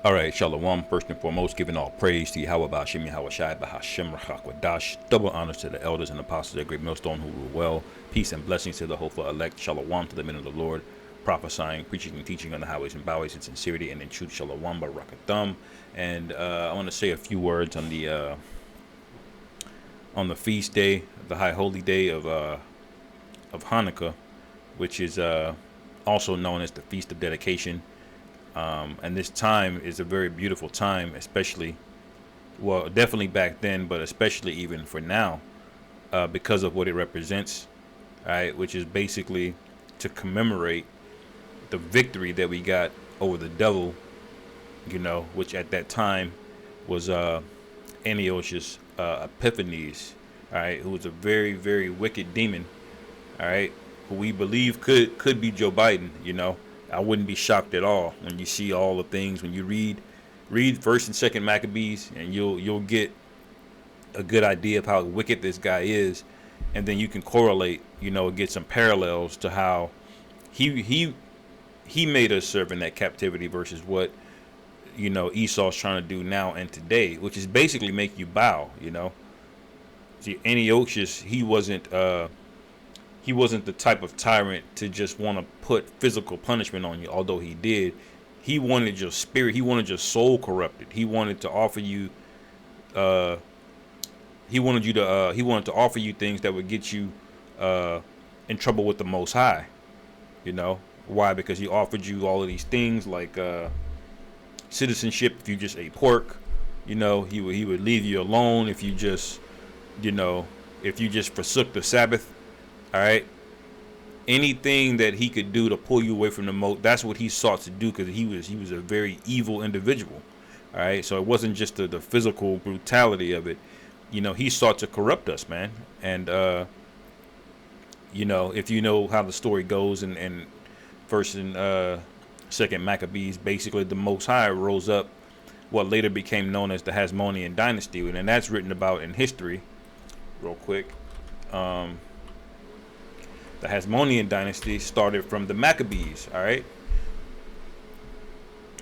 All right, Shalom. First and foremost, giving all praise to Yahweh Ba'ashem Yahweh Shai Ba'Hashem Rachakwadash. Double honors to the elders and apostles of the great millstone who rule well. Peace and blessings to the hopeful elect. Shalom to the men of the Lord, prophesying, preaching, and teaching on the highways and byways in sincerity and in truth. Shalom Barakatham. And I want to say a few words on the feast day, the high holy day of Hanukkah, which is also known as the Feast of Dedication. And this time is a very beautiful time, especially, well, definitely back then, but especially even for now, because of what it represents, right? Which is basically to commemorate the victory that we got over the devil, which at that time was Antiochus Epiphanes, all right, who was a very, very wicked demon, all right, who we believe could be Joe Biden. I wouldn't be shocked at all when you see all the things, when you read First and Second Maccabees, and you'll get a good idea of how wicked this guy is, and then you can correlate, get some parallels to how he made us serve in that captivity versus what Esau's trying to do now and today, which is basically make you bow. See, Antiochus, he wasn't the type of tyrant to just want to put physical punishment on you, although he did. He wanted your spirit. He wanted your soul corrupted. He wanted to offer you. He wanted to offer you things that would get you in trouble with the Most High. Why? Because he offered you all of these things like citizenship if you just ate pork. He would leave you alone if you just forsook the Sabbath. All right. Anything that he could do to pull you away from the most, that's what he sought to do, because he was a very evil individual. All right. So it wasn't just the physical brutality of it. He sought to corrupt us, man. And if you know how the story goes in First and Second Maccabees, basically the Most High rose up what later became known as the Hasmonean Dynasty, and that's written about in history. Real quick. The Hasmonean Dynasty started from the Maccabees, all right?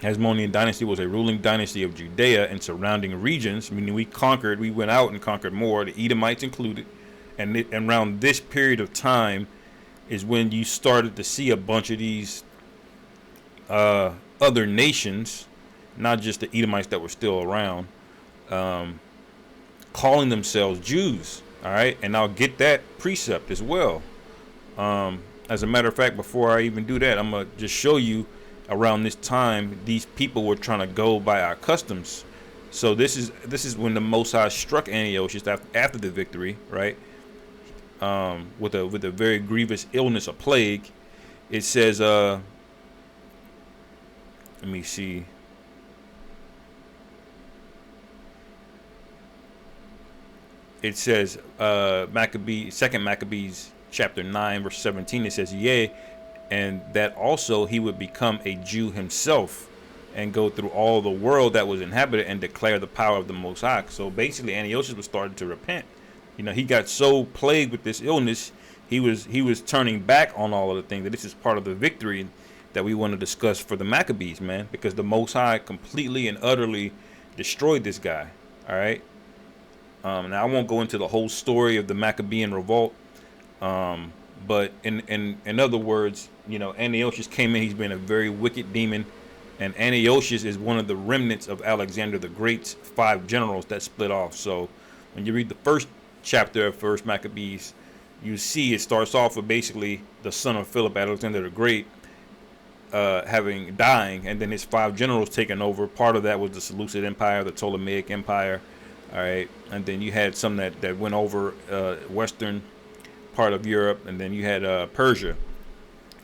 Hasmonean Dynasty was a ruling dynasty of Judea and surrounding regions, meaning we went out and conquered more, the Edomites included. And around this period of time is when you started to see a bunch of these other nations, not just the Edomites that were still around, calling themselves Jews, all right? And I'll get that precept as well. As a matter of fact, before I even do that, I'm going to just show you around this time, these people were trying to go by our customs. So this is when the Most High struck Antiochus after the victory, right? With a very grievous illness, a plague. It says, let me see. It says, Second Maccabees, chapter 9, verse 17, it says, yea, and that also he would become a Jew himself and go through all the world that was inhabited and declare the power of the Most High. So basically, Antiochus was starting to repent. He got so plagued with this illness, he was turning back on all of the things. That this is part of the victory that we want to discuss for the Maccabees, man, because the Most High completely and utterly destroyed this guy. All right. Now I won't go into the whole story of the Maccabean Revolt. But in other words, Antiochus came in. He's been a very wicked demon, and Antiochus is one of the remnants of Alexander the Great's 5 generals that split off. So when you read the first chapter of First Maccabees, you see it starts off with basically the son of Philip, Alexander the Great, dying, and then his 5 generals taking over. Part of that was the Seleucid Empire, the Ptolemaic Empire, all right, and then you had some that went over western part of Europe, and then you had Persia.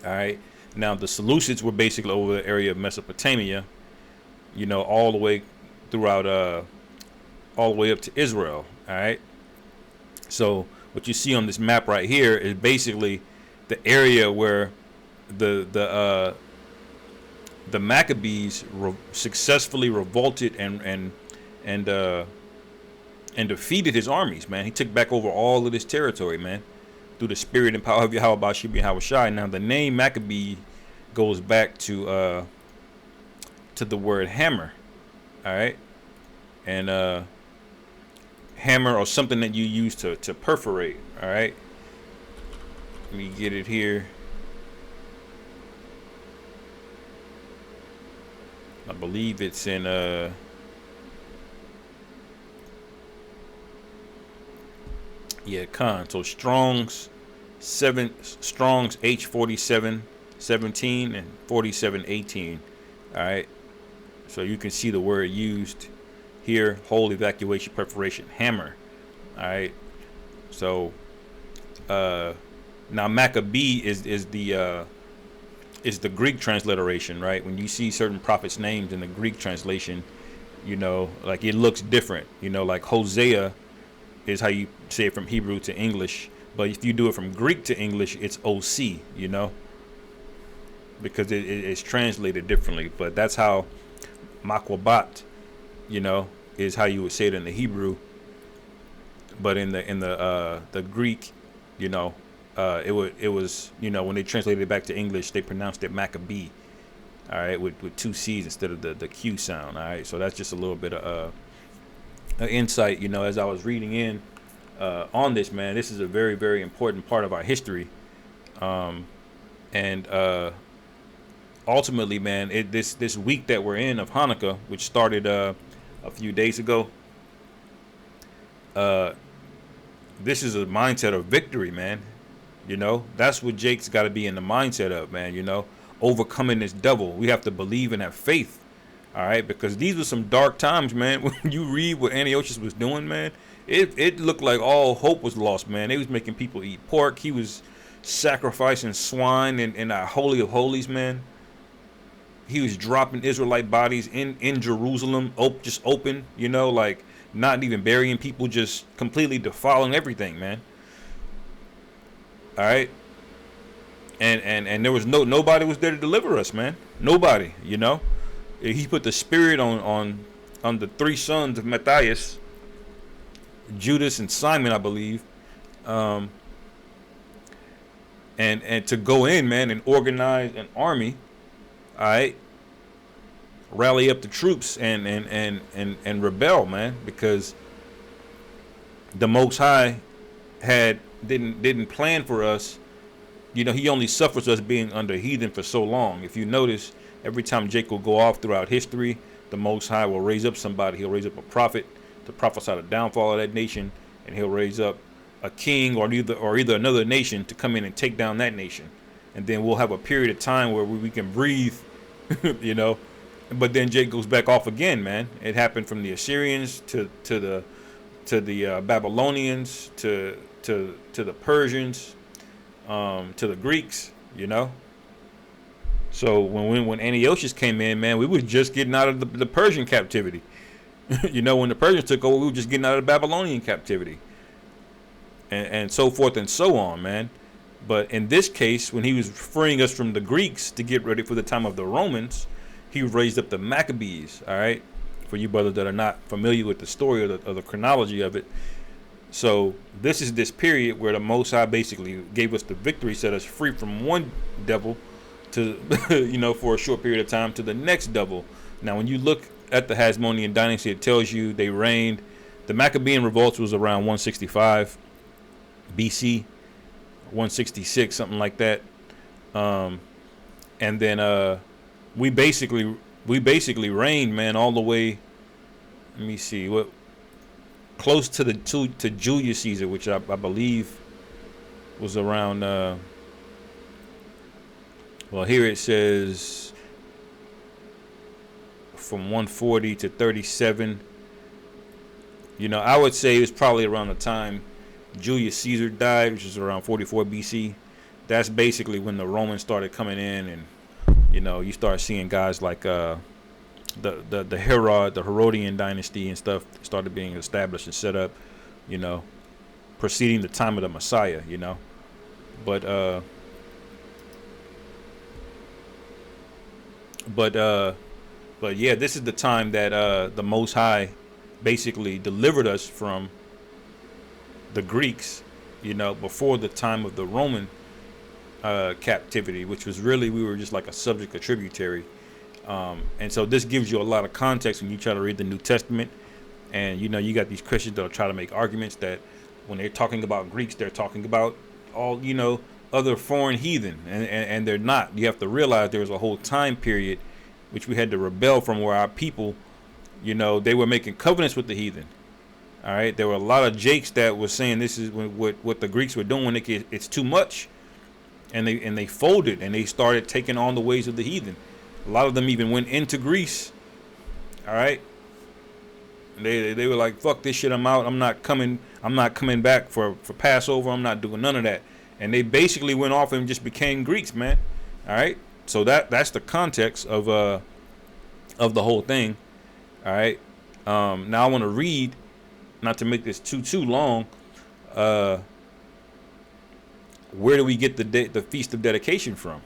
All right. Now the Seleucids were basically over the area of Mesopotamia, all the way throughout, all the way up to Israel. All right. So what you see on this map right here is basically the area where the Maccabees successfully revolted and defeated his armies. Man, he took back over all of this territory, man, through the spirit and power of Yahweh Ba'ashem Yahweh Shai. Now the name Maccabee goes back to the word hammer. All right, and hammer or something that you use to perforate. All right, let me get it here. I believe it's in yeah, con. So Strong's H4717 and 4718. All right. So you can see the word used here: hole, evacuation, perforation, hammer. All right. So now Maccabee is the Greek transliteration, right? When you see certain prophets' names in the Greek translation, you know, like it looks different. You know, like Hosea is how you say it from Hebrew to English, but if you do it from Greek to English, it's OC. You know, because it's translated differently. But that's how Makwabat, you know, is how you would say it in the Hebrew. But in the Greek, you know, it was, you know, when they translated it back to English, they pronounced it Maccabee. All right, with two C's instead of the Q sound. All right, so that's just a little bit of insight, you know, as I was reading in on this, man. This is a very, very important part of our history, and ultimately, man, this week that we're in of Hanukkah, which started a few days ago, this is a mindset of victory, man. You know, that's what Jake's got to be in the mindset of, man. You know, overcoming this devil. We have to believe and have faith. All right, because these were some dark times, man. When you read what Antiochus was doing, man, it looked like all hope was lost, man. They was making people eat pork. He was sacrificing swine in our holy of holies, man. He was dropping Israelite bodies in Jerusalem, just open, you know, like not even burying people, just completely defiling everything, man. All right, and there was nobody was there to deliver us, man. Nobody, you know. He put the spirit on the three sons of Matthias, Judas and Simon, I believe, and to go in, man, and organize an army. All right, rally up the troops and rebel, man, because the Most High didn't plan for us. You know, he only suffers us being under heathen for so long. If you notice, every time Jake will go off throughout history, the Most High will raise up somebody. He'll raise up a prophet to prophesy the downfall of that nation, and he'll raise up a king or either another nation to come in and take down that nation. And then we'll have a period of time where we can breathe, you know. But then Jake goes back off again, man. It happened from the Assyrians to the Babylonians to the Persians, to the Greeks, you know. So when Antiochus came in, man, we were just getting out of the Persian captivity. You know, when the Persians took over, we were just getting out of the Babylonian captivity, and so forth and so on, man. But in this case, when he was freeing us from the Greeks to get ready for the time of the Romans, he raised up the Maccabees. All right, for you brothers that are not familiar with the story or the chronology of it. So this is this period where the Most High basically gave us the victory, set us free from one devil to, you know, for a short period of time to the next devil. Now, when you look at the Hasmonean Dynasty, it tells you they reigned. The Maccabean Revolt was around 165 BC, 166, something like that. And then we basically reigned, man, all the way. Let me see what. Close to to Julius Caesar, which I believe was around. Well, here it says from 140 to 37. You know, I would say it was probably around the time Julius Caesar died, which is around 44 BC. That's basically when the Romans started coming in, and you know, you start seeing guys like the Herodian dynasty and stuff started being established and set up, you know, preceding the time of the Messiah, you know. But yeah, this is the time that the Most High basically delivered us from the Greeks, you know, before the time of the Roman captivity, which was really, we were just like a subject, a tributary. And so this gives you a lot of context when you try to read the New Testament. And, you got these Christians that'll try to make arguments that when they're talking about Greeks, they're talking about all, other foreign heathen. And they're not. You have to realize there was a whole time period which we had to rebel from, where our people, they were making covenants with the heathen. All right. There were a lot of jakes that were saying this is what the Greeks were doing. It's too much. And they folded and they started taking on the ways of the heathen. A lot of them even went into Greece. All right. They were like, fuck this shit, I'm out. I'm not coming back for Passover. I'm not doing none of that. And they basically went off and just became Greeks, man. All right. So that's the context of the whole thing. All right. Now I want to read, not to make this too long. Where do we get the Feast of Dedication from?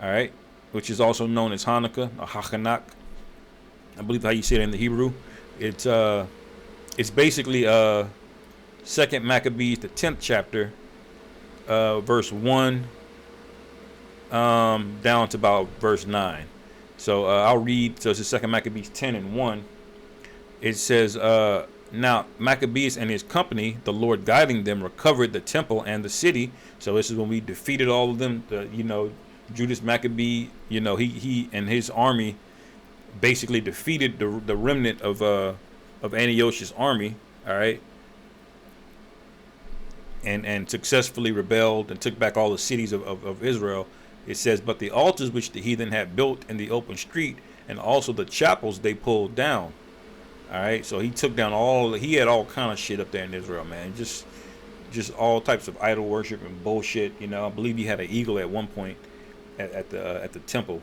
All right. Which is also known as Hanukkah or Hachanak. I believe how you say it in the Hebrew. It's basically 2nd Maccabees, the 10th chapter, verse 1 down to about verse 9. So I'll read. So it's the 2nd Maccabees 10 and 1. It says, now Maccabeus and his company, the Lord guiding them, recovered the temple and the city. So this is when we defeated all of them. Judas Maccabee, he and his army basically defeated the remnant of Antiochus' army, all right, and successfully rebelled and took back all the cities of Israel. It says, but the altars which the heathen had built in the open street, and also the chapels, they pulled down. All right, so he took down he had all kind of shit up there in Israel, man. Just all types of idol worship and bullshit. I believe he had an eagle at one point at the temple.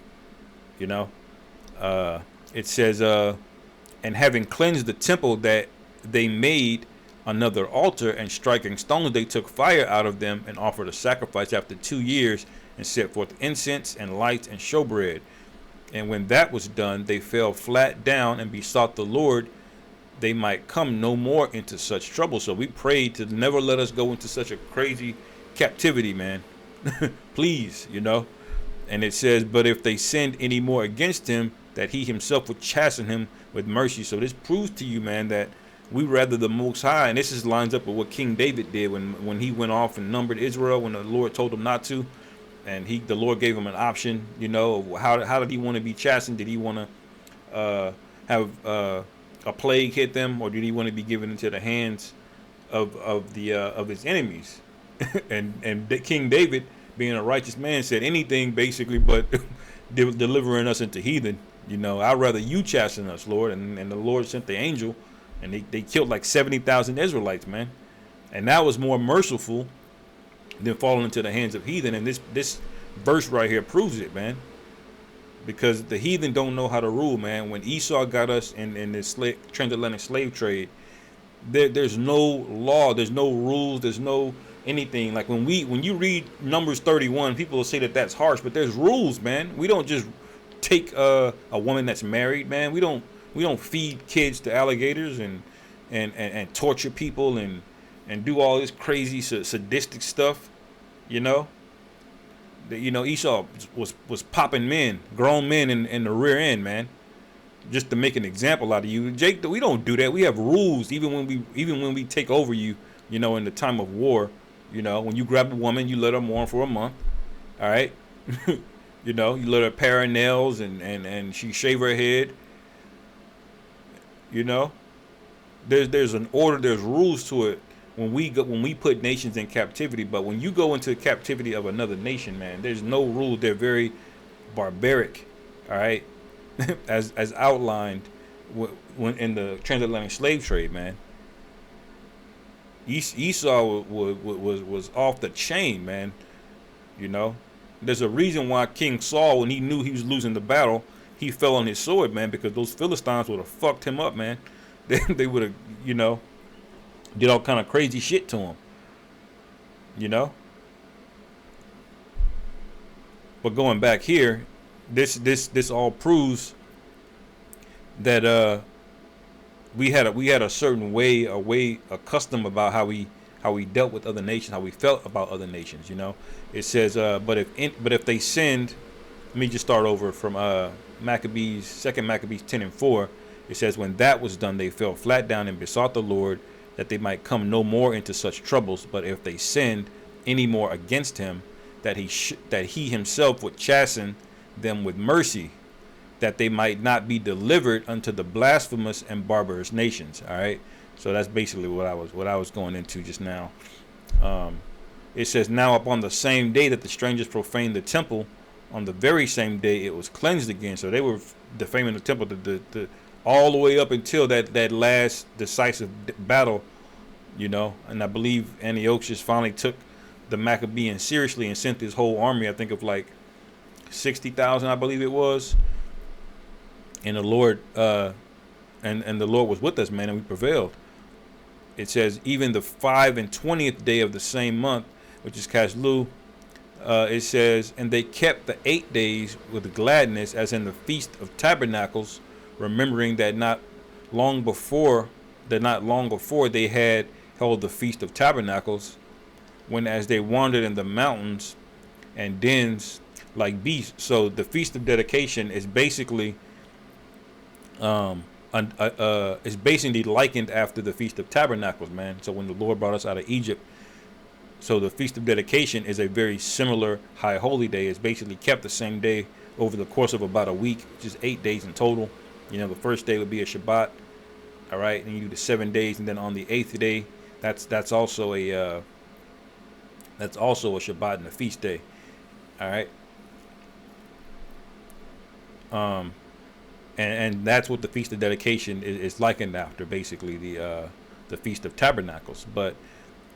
It says, and having cleansed the temple, that they made another altar, and striking stones, they took fire out of them and offered a sacrifice after 2 years, and set forth incense and lights and showbread. And when that was done, they fell flat down and besought the Lord they might come no more into such trouble. So we prayed to never let us go into such a crazy captivity, man. Please, And it says, but if they sinned any more against him, that he himself would chasten him with mercy. So this proves to you, man, that we rather the Most High. And this just lines up with what King David did when he went off and numbered Israel, when the Lord told him not to. And the Lord gave him an option, of how did he want to be chastened? Did he want to have a plague hit them, or did he want to be given into the hands of his enemies? and King David, being a righteous man, said anything basically but delivering us into heathen. I'd rather you chasten us, Lord. And the Lord sent the angel, and they killed like 70,000 Israelites, man. And that was more merciful than falling into the hands of heathen. And this verse right here proves it, man. Because the heathen don't know how to rule, man. When Esau got us in this transatlantic slave trade, there's no law, there's no rules, there's no anything. Like when you read Numbers 31, people will say that that's harsh, but there's rules, man. We don't just take a woman that's married, man. We don't feed kids to alligators and torture people and do all this crazy sadistic stuff, Esau was popping grown men in the rear end, man, just to make an example out of you. Jake, we don't do that. We have rules, even when we take over you, in the time of war. When you grab a woman, you let her mourn for a month. All right. You let her pare her nails and she shave her head. There's an order, there's rules to it when we put nations in captivity. But when you go into captivity of another nation, man, there's no rules. They're very barbaric. All right. as outlined when in the transatlantic slave trade, man. Esau was off the chain, man. There's a reason why King Saul, when he knew he was losing the battle, he fell on his sword, man, because those Philistines would have fucked him up, man. They would have, did all kind of crazy shit to him, But going back here, this all proves that we had a certain way, a custom about how we dealt with other nations, how we felt about other nations. It says, but if they sinned, let me just start over from Second Maccabees 10:4, it says, when that was done, they fell flat down and besought the Lord that they might come no more into such troubles. But if they sinned any more against him, that he himself would chasten them with mercy, that they might not be delivered unto the blasphemous and barbarous nations. All right. So that's basically what I was going into just now. It says, now upon the same day that the strangers profaned the temple, on the very same day it was cleansed again. So they were defaming the temple all the way up until that last decisive battle, And I believe Antiochus finally took the Maccabeans seriously and sent his whole army, I think of like 60,000, I believe it was. And the Lord and the Lord was with us, man, and we prevailed. It says, even the 5 and 20th day of the same month, which is Caslu, it says, and they kept the 8 days with gladness, as in the Feast of Tabernacles, remembering that not long before they had held the Feast of Tabernacles, when as they wandered in the mountains and dens like beasts. So the Feast of Dedication is basically likened after the Feast of Tabernacles, man. So when the Lord brought us out of Egypt, so the Feast of Dedication is a very similar high holy day. It's basically kept the same day over the course of about a week, which is 8 days in total. The first day would be a Shabbat, all right, and you do the 7 days, and then on the 8th day, that's also a Shabbat and a feast day, all right. And that's what the Feast of Dedication is likened after, basically the Feast of Tabernacles. But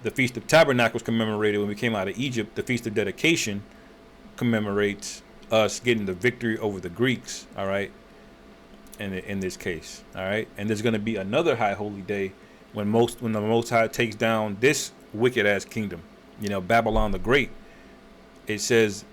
the Feast of Tabernacles commemorated when we came out of Egypt. The Feast of Dedication commemorates us getting the victory over the Greeks, all right, in this case, all right. And there's going to be another high holy day when the Most High takes down this wicked ass kingdom, Babylon the Great. It says,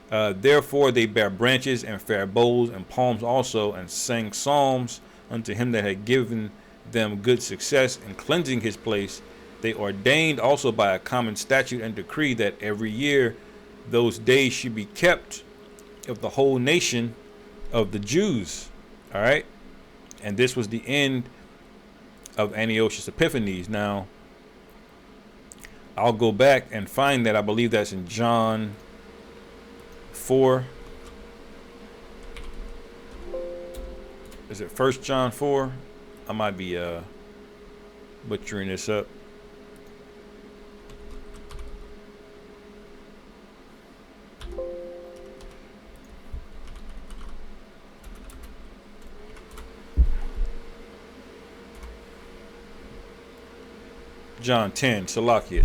therefore they bare branches and fair boughs and palms also, and sang psalms unto him that had given them good success in cleansing his place. They ordained also by a common statute and decree that every year those days should be kept of the whole nation of the Jews. All right. And this was the end of Antiochus Epiphanes. Now, I'll go back and find that. I believe that's in John 4. Is it 1 John 4? I might be butchering this up. John 10, Salakia.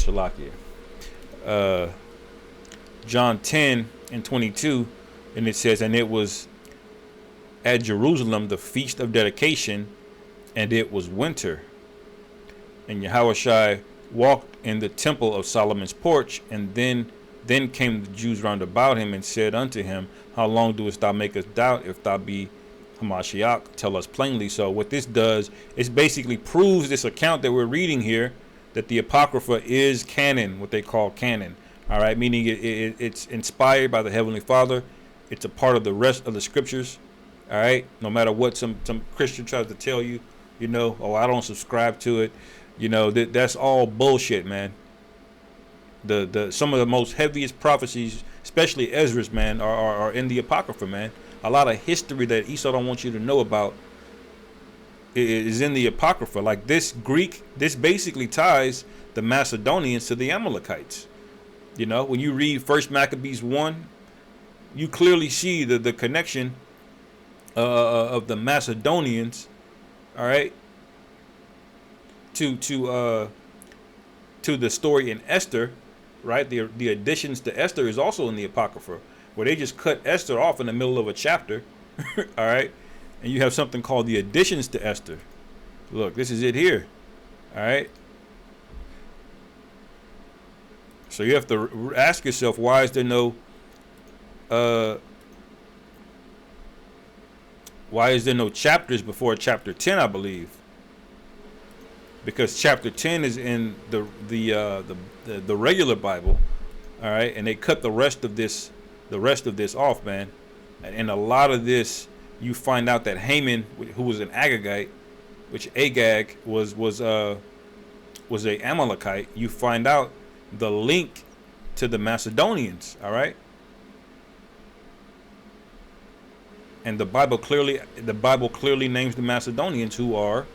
John 10 and 22, and it says, and it was at Jerusalem the Feast of Dedication, and it was winter. And Yahushua walked in the temple of Solomon's porch, and then came the Jews round about him and said unto him, how long doest thou make us doubt? If thou be Hamashiach, tell us plainly. So what this does is basically proves this account that we're reading here, that the Apocrypha is canon, what they call canon. All right, meaning it's inspired by the Heavenly Father. It's a part of the rest of the scriptures. All right, no matter what some Christian tries to tell you, oh, I don't subscribe to it. That's all bullshit, man. The some of the most heaviest prophecies, especially Ezra's, man, are in the Apocrypha, man. A lot of history that Esau don't want you to know about is in the Apocrypha. Like this basically ties the Macedonians to the Amalekites. When you read 1 Maccabees 1, you clearly see the connection of the Macedonians, all right, to the story in Esther, right? The additions to Esther is also in the Apocrypha, where they just cut Esther off in the middle of a chapter, all right? And you have something called the additions to Esther. Look, this is it here. All right. So you have to ask yourself, why is there no chapters before chapter 10, I believe? Because chapter 10 is in the regular Bible. All right, and they cut the rest of this off, man. And a lot of this, you find out that Haman, who was an Agagite, which Agag was a Amalekite, you find out the link to the Macedonians. All right. And the Bible clearly names the Macedonians, who are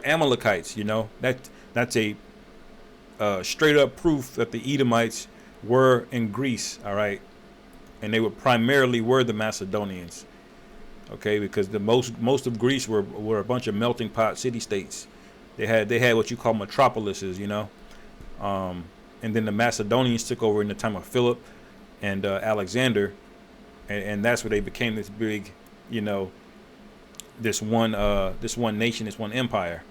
Amalekites. You know, that's a straight up proof that the Edomites were in Greece. All right, and they were primarily the Macedonians. Okay, because the most of Greece were a bunch of melting pot city states. They had what you call metropolises. You know, and then the Macedonians took over in the time of Philip and Alexander, and that's where they became this big, you know, this one nation, this one empire,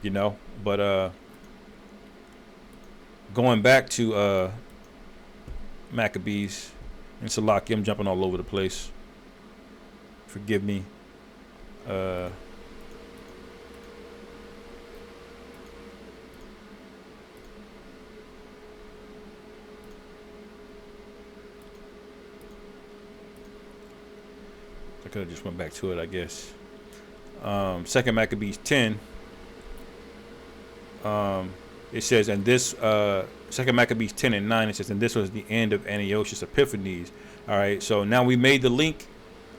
you know. But going back to Maccabees and Salaki, I'm jumping all over the place. Forgive me. I could have just went back to it, I guess. Second Maccabees 10. It says, and this Second Maccabees 10 and 9. It says, and this was the end of Antiochus Epiphanes. All right. So now we made the link.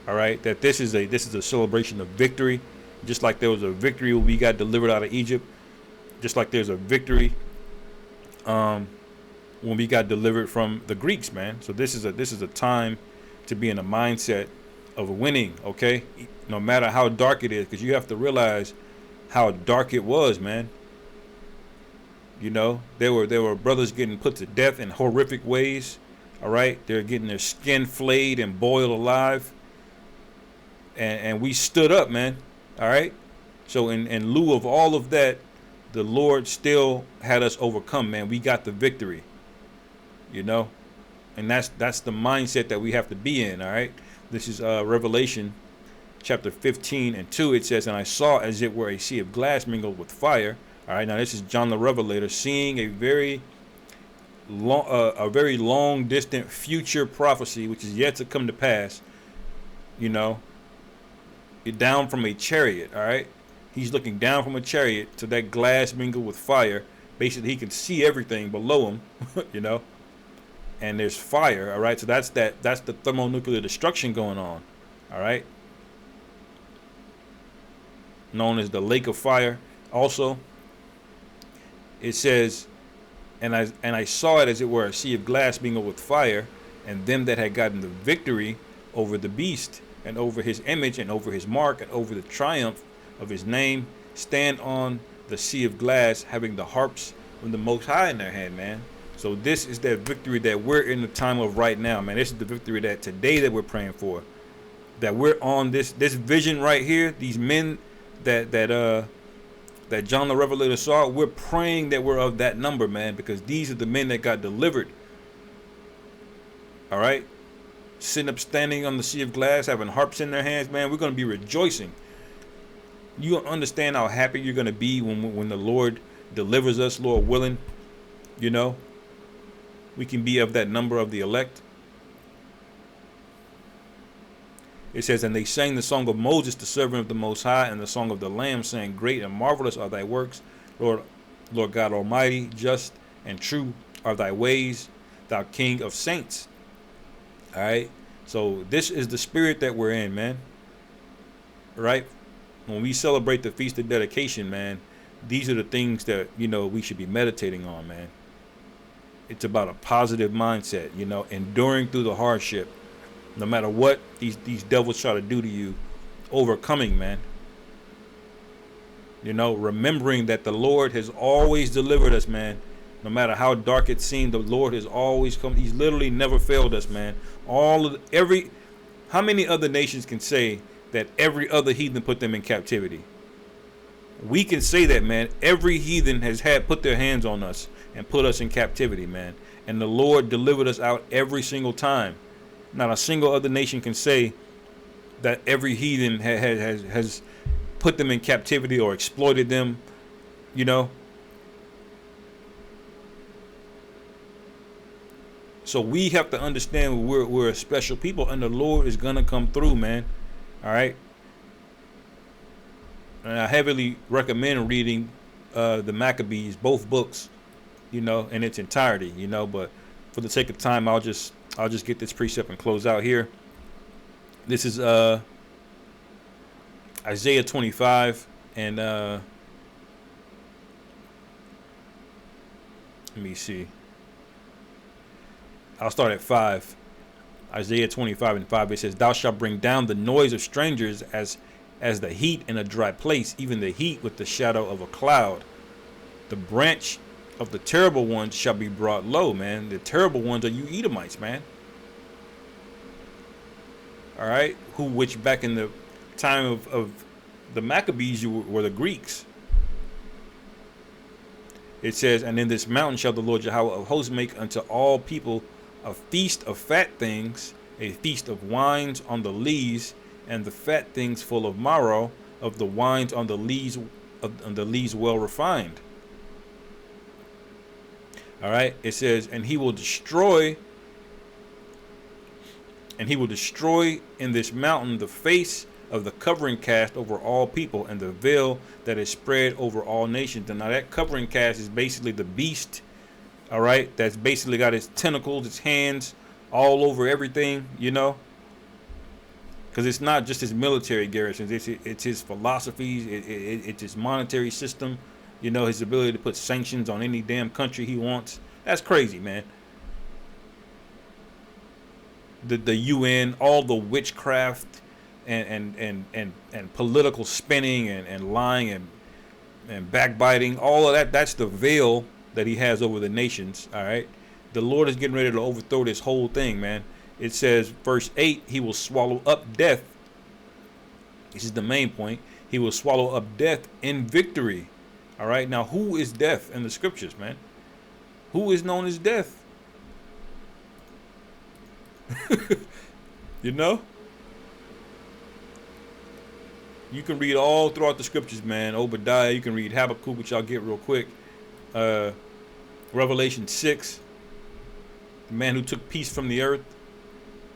All right, that this is a celebration of victory, just like there was a victory when we got delivered out of Egypt, just like there's a victory when we got delivered from the Greeks, man. So this is a time to be in a mindset of winning, okay? No matter how dark it is, because you have to realize how dark it was, man. You know, there were brothers getting put to death in horrific ways. All right, they're getting their skin flayed and boiled alive. And we stood up, man. All right. So in lieu of all of that, the Lord still had us overcome, man. We got the victory, you know, and that's the mindset that we have to be in. All right. This is Revelation chapter 15 and 2. It says, and I saw as it were a sea of glass mingled with fire. All right. Now this is John the Revelator seeing a very long distant future prophecy, which is yet to come to pass, you know. Down from a chariot. All right, he's looking down from a chariot to that glass mingled with fire. Basically, he can see everything below him, you know. And there's fire. All right, so that's the thermonuclear destruction going on. All right, known as the lake of fire. Also, it says, and I saw it as it were a sea of glass mingled with fire, and them that had gotten the victory over the beast, and over his image, and over his mark, and over the triumph of his name, stand on the sea of glass, having the harps from the Most High in their hand, man. So this is that victory that we're in the time of right now, man. This is the victory that today that we're praying for. That we're on this vision right here. These men that John the Revelator saw, we're praying that we're of that number, man, because these are the men that got delivered. All right. Sitting up standing on the sea of glass, having harps in their hands, man, we're going to be rejoicing. You don't understand how happy you're going to be when the Lord delivers us, Lord willing. You know, we can be of that number of the elect. It says, and they sang the song of Moses, the servant of the Most High, and the song of the Lamb, saying, great and marvelous are thy works, Lord God Almighty, just and true are thy ways, thou King of saints. All right, so this is the spirit that we're in, man. Right, when we celebrate the Feast of Dedication, man, these are the things that, you know, we should be meditating on, man. It's about a positive mindset, you know, enduring through the hardship, no matter what these devils try to do to you, overcoming, man. You know, remembering that the Lord has always delivered us, man. No matter how dark it seemed, the Lord has always come. He's literally never failed us, man. How many other nations can say that every other heathen put them in captivity? We can say that, man. Every heathen has put their hands on us and put us in captivity, man. And the Lord delivered us out every single time. Not a single other nation can say that every heathen has put them in captivity or exploited them, you know. So we have to understand we're a special people, and the Lord is gonna come through, man. All right. And I heavily recommend reading the Maccabees, both books, in its entirety, But for the sake of time, I'll just get this precept and close out here. This is Isaiah 25, and let me see. I'll start at 5. Isaiah 25 and 5. It says, "Thou shalt bring down the noise of strangers as the heat in a dry place, even the heat with the shadow of a cloud. The branch of the terrible ones shall be brought low," man. The terrible ones are you Edomites, man. All right, which back in the time of the Maccabees were the Greeks. It says, "And in this mountain shall the Lord Yahweh of hosts make unto all people a feast of fat things, a feast of wines on the lees, and the fat things full of marrow, of the wines on the lees well refined." All right, it says, "And he will destroy in this mountain the face of the covering cast over all people, and the veil that is spread over all nations." And now that covering cast is basically the beast, all right, that's basically got its tentacles, its hands all over everything, because it's not just his military garrisons, it's his philosophies, it's his monetary system, his ability to put sanctions on any damn country he wants. That's crazy, man. The UN, all the witchcraft and political spinning and lying and backbiting, all of that, that's the veil that he has over the nations. All right, the Lord is getting ready to overthrow this whole thing, man. It says, verse 8, "He will swallow up death." This is the main point. He will swallow up death in victory. All right, now who is death in the scriptures, man? Who is known as death? You can read all throughout the scriptures, man. Obadiah, you can read Habakkuk, which I'll get real quick. Revelation 6, the man who took peace from the earth.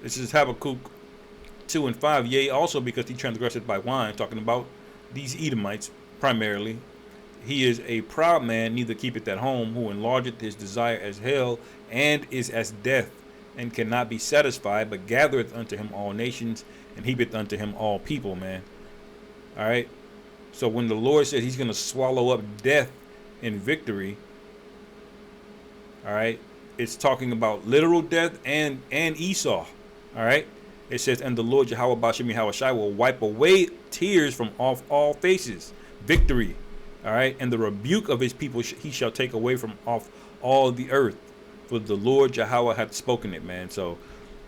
This is Habakkuk 2 and 5. "Yea, also because he transgressed by wine," talking about these Edomites primarily. "He is a proud man, neither keepeth at home, who enlargeth his desire as hell, and is as death, and cannot be satisfied, but gathereth unto him all nations, and heapeth unto him all people," man. All right. So when the Lord says he's going to swallow up death in victory, all right, it's talking about literal death and Esau. All right. It says, "And the Lord Yahweh Ba'Shem Yahushai will wipe away tears from off all faces." Victory. All right. "And the rebuke of his people he shall take away from off all the earth. For the Lord Yahweh hath spoken it," man. So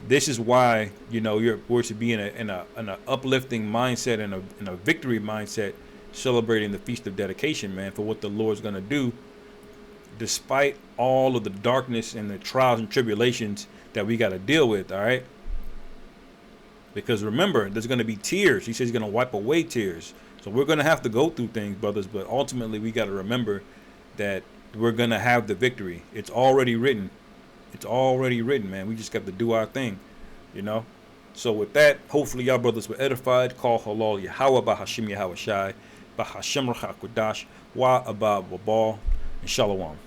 this is why, we're to be in an uplifting mindset and in a victory mindset, celebrating the Feast of Dedication, man, for what the Lord's going to do, despite all of the darkness and the trials and tribulations that we got to deal with, all right? Because remember, there's going to be tears. He says he's going to wipe away tears. So we're going to have to go through things, brothers, but ultimately we got to remember that we're going to have the victory. It's already written. It's already written, man. We just got to do our thing, So with that, hopefully y'all brothers were edified. Call halal Yahweh Bahashim Yahweh Shai Bahashim Rachakodash Wa Abba Wabal and Shalom.